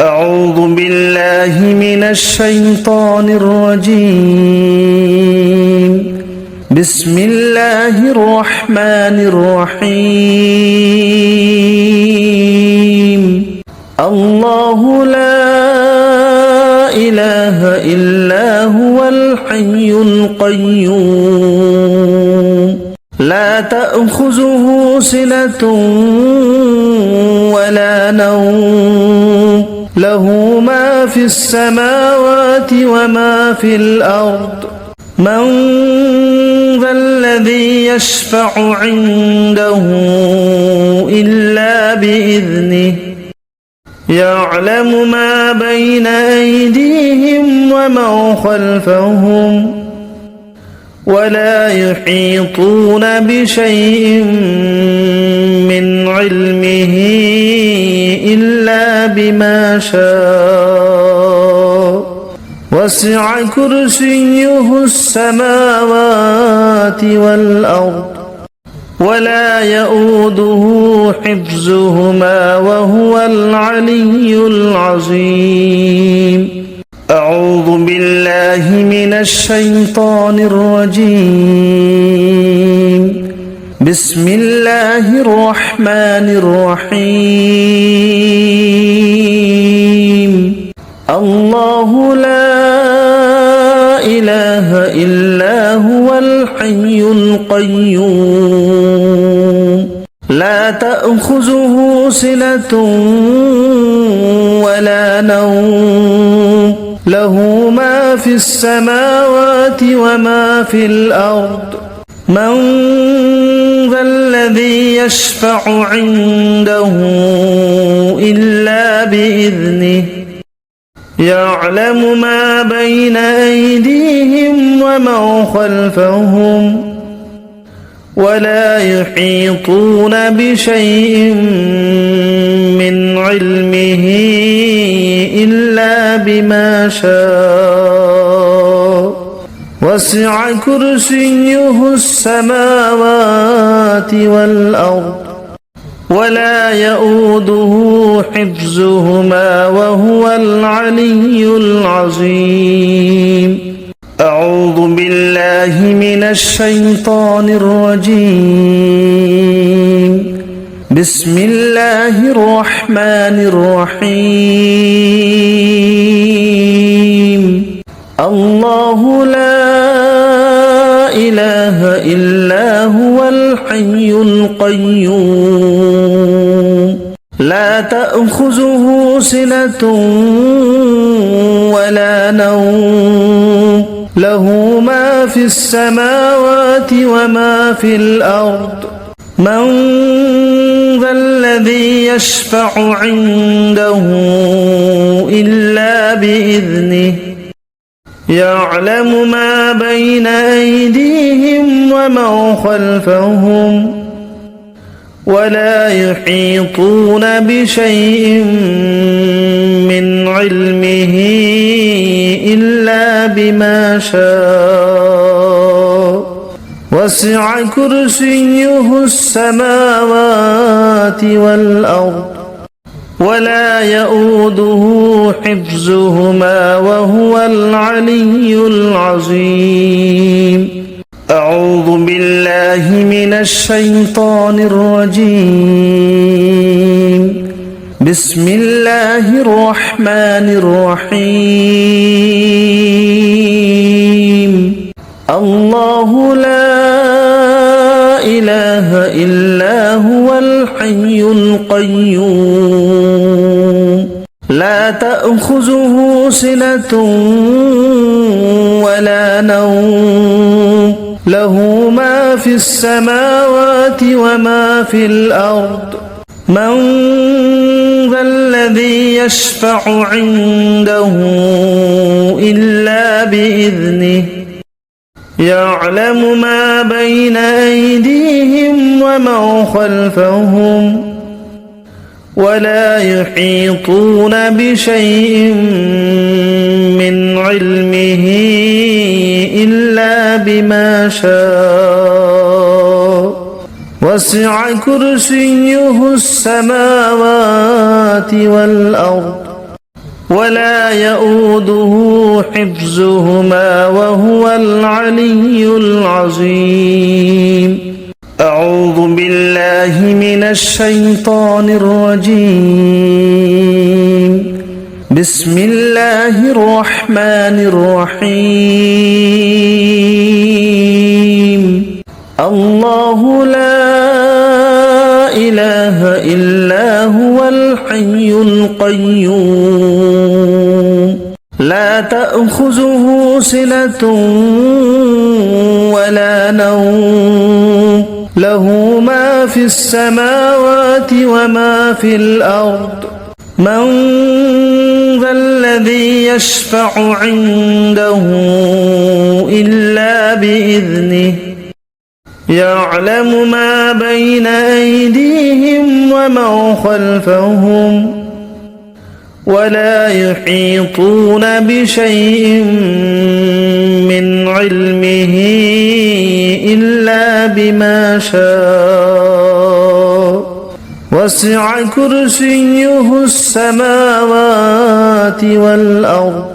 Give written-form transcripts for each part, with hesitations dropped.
أعوذ بالله من الشيطان الرجيم بسم الله الرحمن الرحيم الله لا إله إلا هو الحي القيوم لا تأخذه سنة ولا نوم له ما في السماوات وما في الأرض من ذا الذي يشفع عنده إلا بإذنه يعلم ما بين أيديهم وما خلفهم ولا يحيطون بشيء من علمه إلا بما شاء وسع كرسيه السماوات والأرض ولا يؤوده حفظهما وهو العلي العظيم أعوذ بالله من الشيطان الرجيم بسم الله الرحمن الرحيم الله لا إله إلا هو الحي القيوم لا تأخذه سنة ولا نوم له ما في السماوات وما في الأرض من ذا الذي يشفع عنده إلا بإذنه يعلم ما بين أيديهم وما خلفهم ولا يحيطون بشيء من علمه إلا بما شاء وسع كرسيه السماوات والأرض ولا يؤوده حفظهما وهو العلي العظيم أعوذ بالله من الشيطان الرجيم بسم الله الرحمن الرحيم الله لا إله إلا هو الحي القيوم لا تأخذه سنة ولا نوم له ما في السماوات وما في الأرض من ذا الذي يشفع عنده إلا بإذنه يعلم ما بين أيديهم وما خلفهم ولا يحيطون بشيء من علمه إلا بما شاء وسع كرسيه السماوات والأرض ولا يؤوده حفظهما وهو العلي العظيم أعوذ بالله من الشيطان الرجيم بسم الله الرحمن الرحيم الله لا إله إلا هو الحي القيوم لا تأخذه سنة ولا نوم له ما في السماوات وما في الأرض من ذا الذي يشفع عنده إلا بإذنه يعلم ما بين أيديهم وما خلفهم ولا يحيطون بشيء من علمه إلا بما شاء وسع كرسيه السماوات والأرض ولا يؤوده حفظهما وهو العلي العظيم. أعوذ بالله من الشيطان الرجيم. بسم الله الرحمن الرحيم. الله لا إله إلا هو الحي القيوم لا تأخذه سنة ولا نوم له ما في السماوات وما في الأرض من ذا الذي يشفع عنده إلا بإذنه يعلم ما بين أيديهم وما خلفهم ولا يحيطون بشيء من علمه إلا بما شاء وسع كرسيه السماوات والأرض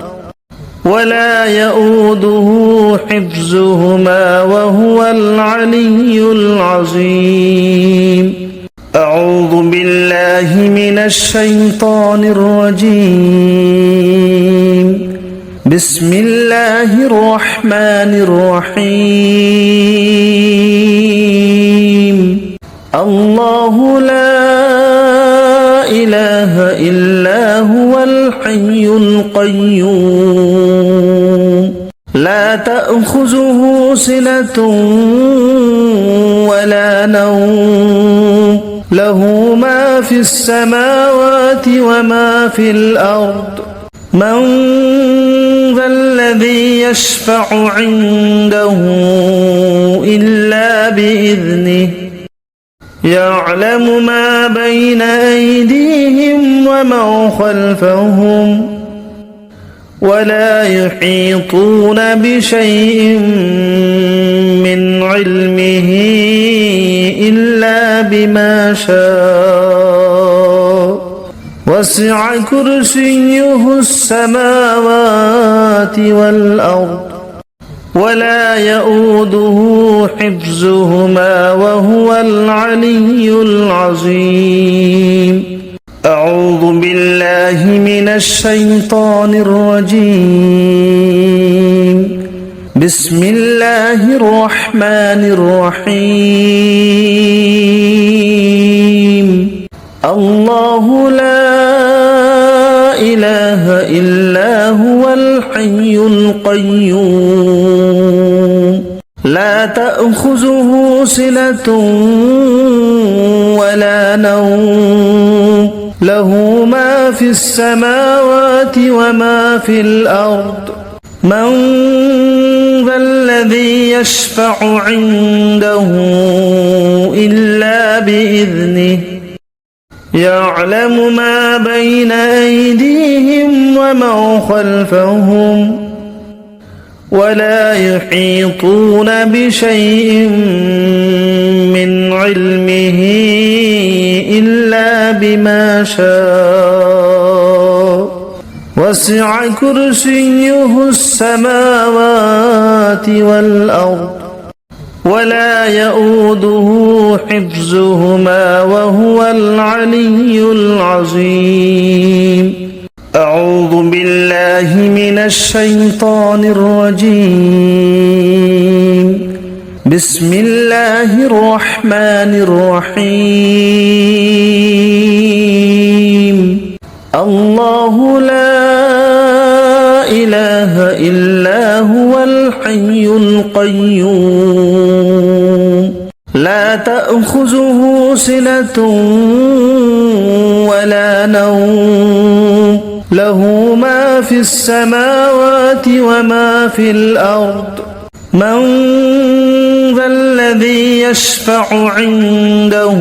ولا يؤوده حفظهما وهو العلي العظيم. أعوذ بالله من الشيطان الرجيم. بسم الله الرحمن الرحيم. الله لا إله إلا هو الحي القيوم لا تأخذه سنة ولا نوم له ما في السماوات وما في الأرض من ذا الذي يشفع عنده إلا بإذنه يعلم ما بين أيديهم وما خلفهم ولا يحيطون بشيء من علمه إلا بما شاء وسع كرسيه السماوات والأرض ولا يؤوده حفظهما وهو العلي العظيم. أعوذ بالله من الشيطان الرجيم. بسم الله الرحمن الرحيم. الله لا إله إلا هو الحي القيوم لا تأخذه سنة ولا نوم له ما في السماوات وما في الأرض من ذا الذي يشفع عنده إلا بإذنه يعلم ما بين أيديهم وما خلفهم ولا يحيطون بشيء من علمه إلا بما شاء وسع كرسيه السماوات والأرض ولا يؤوده حفظهما وهو العلي العظيم. أعوذ بالله من الشيطان الرجيم. بسم الله الرحمن الرحيم. الله لا إله إلا هو الحي القيوم لا تأخذه سنة ولا نوم له ما في السماوات وما في الأرض من ذا الذي يشفع عنده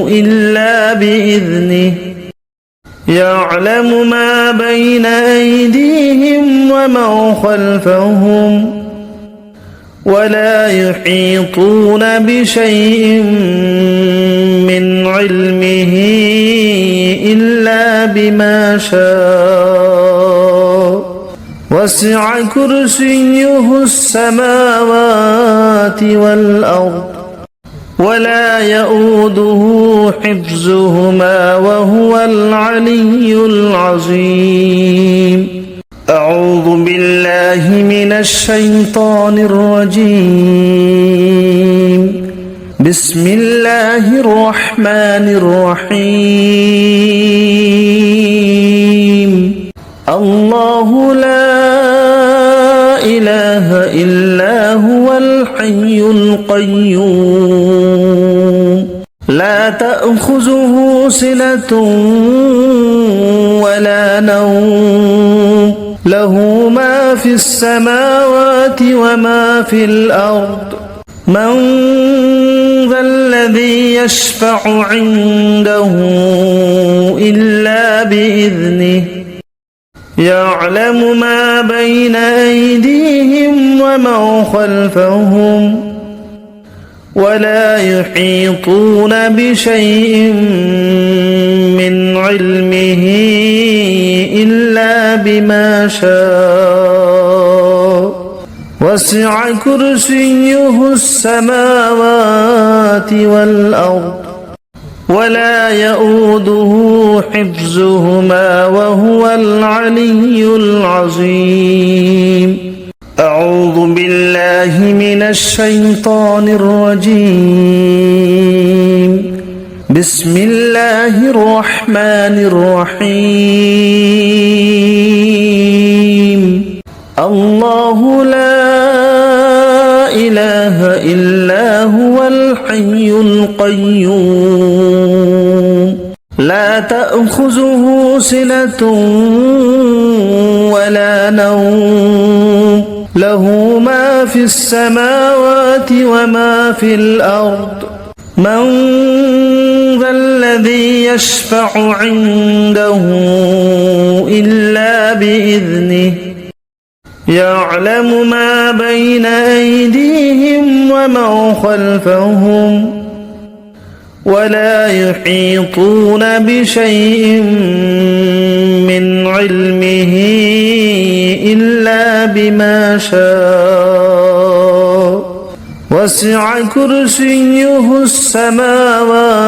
إلا بإذنه يعلم ما بين أيديهم وما خلفهم ولا يحيطون بشيء من علمه إلا بما شاء وسع كرسيه السماوات والأرض ولا يؤوده حفظهما وهو العلي العظيم. أعوذ بالله من الشيطان الرجيم. بسم الله الرحمن الرحيم. الله لا إله إلا هو الحي القيوم لا تأخذه سنة ولا نوم له ما في السماوات وما في الأرض من ذا الذي يشفع عنده إلا بإذنه يعلم ما بين أيديهم وما خلفهم ولا يحيطون بشيء من علمه إلا بما شاء وسع كرسيه السماوات والأرض ولا يؤوده حفظهما وهو العلي العظيم. أعوذ بالله من الشيطان الرجيم. بسم الله الرحمن الرحيم. الله لا إله إلا هو الحي القيوم لا تأخذه سنة ولا نوم له ما في السماوات وما في الأرض من ذا الذي يشفع عنده إلا بإذنه يعلم ما بين أيديهم وما خلفهم ولا يحيطون بشيء من علمه إلا بما شاء وسع كرسيه السماوات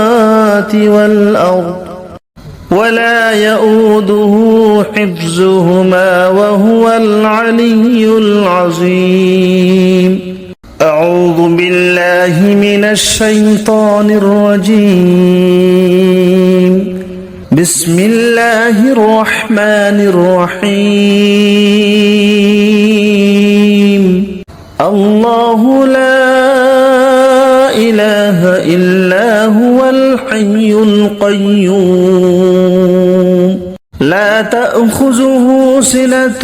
والأرض ولا يؤوده حفظهما وهو العلي العظيم. أعوذ بالله من الشيطان الرجيم. بسم الله الرحمن الرحيم. الله لا إله إلا هو الحي القيوم لا تأخذه سنة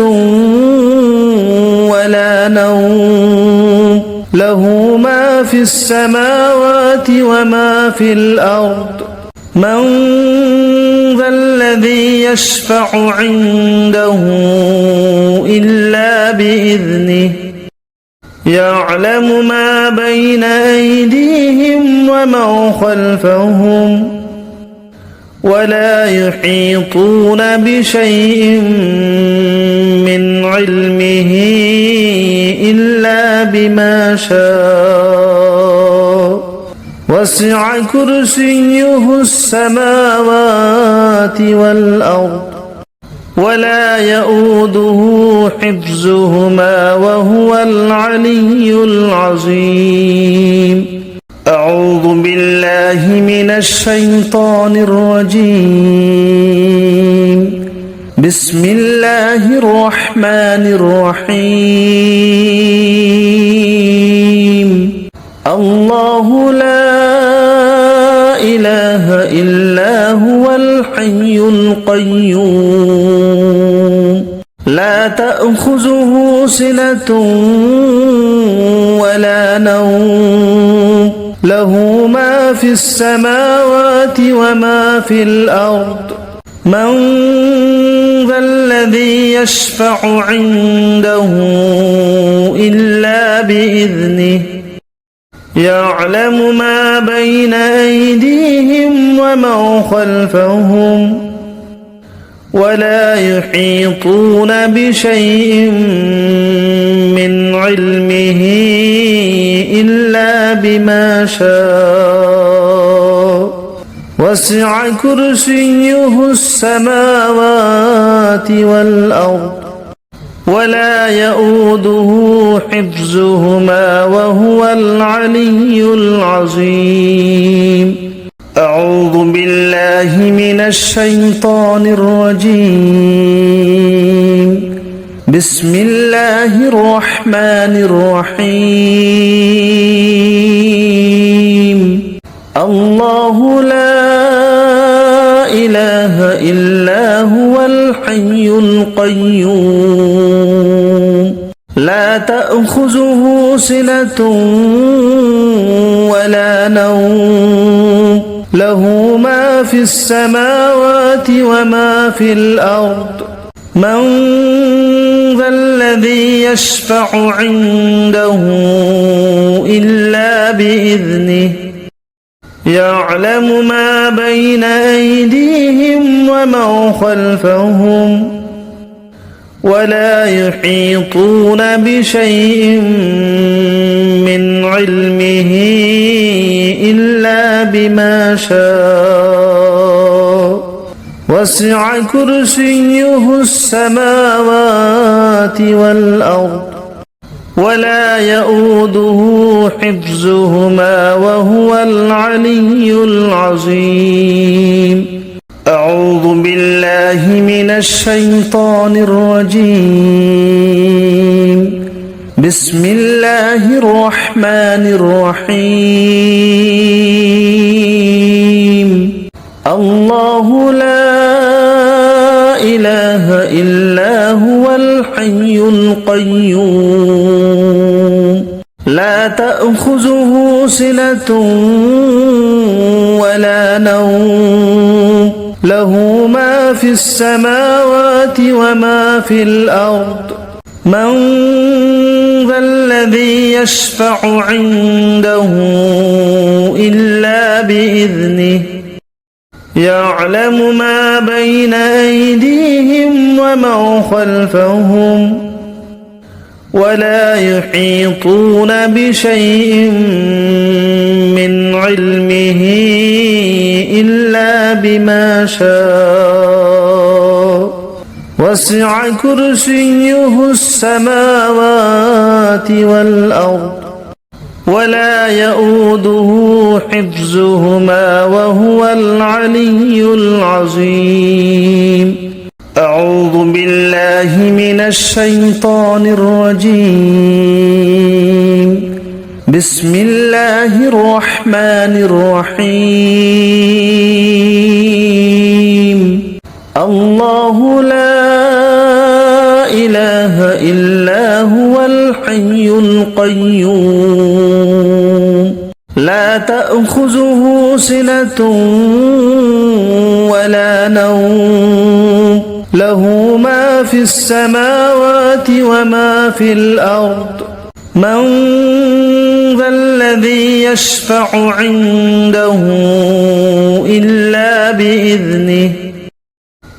ولا نوم له ما في السماوات وما في الأرض من ذا الذي يشفع عنده إلا بإذنه يعلم ما بين أيديهم وما خلفهم ولا يحيطون بشيء من علمه إلا بما شاء وسع كرسيه السماوات والأرض ولا يؤوده حفظهما وهو العلي العظيم. أعوذ بالله من الشيطان الرجيم. بسم الله الرحمن الرحيم. الله لا إله إلا هو الحي القيوم لا تأخذه سنة ولا نوم له ما في السماوات وما في الأرض من ذا الذي يشفع عنده إلا بإذنه بإذنه يعلم ما بين أيديهم وما خلفهم ولا يحيطون بشيء من علمه إلا بما شاء وسع كرسيه السماوات والأرض ولا يؤوده حفظهما وهو العلي العظيم. أعوذ بالله من الشيطان الرجيم. بسم الله الرحمن الرحيم. الله لا إله إلا هو الحي القيوم لا تأخذه سنة ولا نوم له ما في السماوات وما في الأرض من ذا الذي يشفع عنده إلا بإذنه يعلم ما بين أيديهم وما خلفهم ولا يحيطون بشيء من علمه إلا بما شاء وسع كرسيه السماوات والأرض ولا يؤوده حفظهما وهو العلي العظيم. أعوذ بالله من الشيطان الرجيم. بسم الله الرحمن الرحيم. الله لا إله إلا هو الحي القيوم لا تأخذه سنة ولا نوم له ما في السماوات وما في الأرض من ذا الذي يشفع عنده إلا بإذنه يعلم ما بين أيديهم وما خلفهم ولا يحيطون بشيء من علمه إلا بما شاء وسع كرسيه السماوات والأرض ولا يؤوده حفظهما وهو العلي العظيم. أعوذ بالله من الشيطان الرجيم. بسم الله الرحمن الرحيم. الله لا إله إلا هو الحي القيوم لا تأخذه سنة ولا نوم له ما في السماوات وما في الأرض من ذا الذي يشفع عنده إلا بإذنه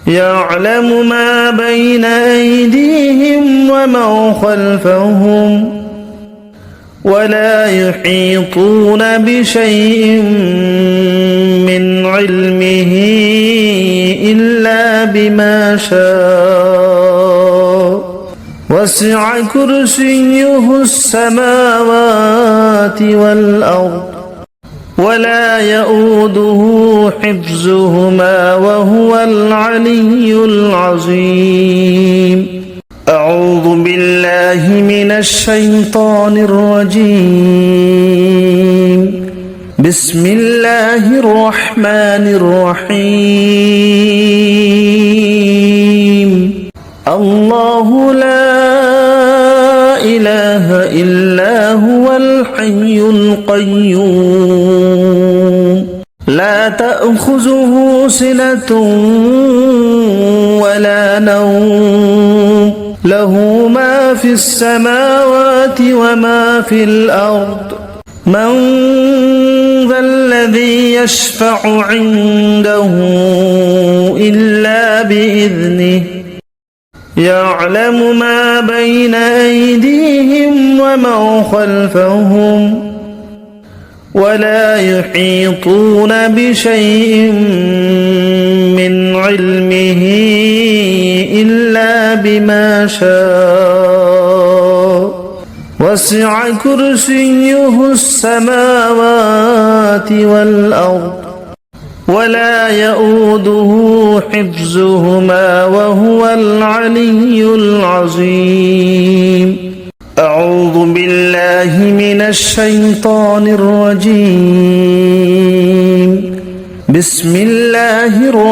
يعلم ما بين أيديهم وما خلفهم ولا يحيطون بشيء من علمه إلا بما شاء وسع كرسيه السماوات والأرض ولا يؤوده حفظهما وهو العلي العظيم. أعوذ بالله من الشيطان الرجيم. بسم الله الرحمن الرحيم. الله لا إله إلا هو الحي القيوم لا تأخذه سنة ولا نوم له ما في السماوات وما في الأرض من ذا الذي يشفع عنده إلا بإذنه يعلم ما بين أيديهم وما خلفهم ولا يحيطون بشيء من علمه إلا بما شاء وسع كرسيه السماوات والأرض ولا يؤوده حفظهما وهو العلي العظيم. أعوذ بالله من الشيطان الرجيم. بسم الله الرحمن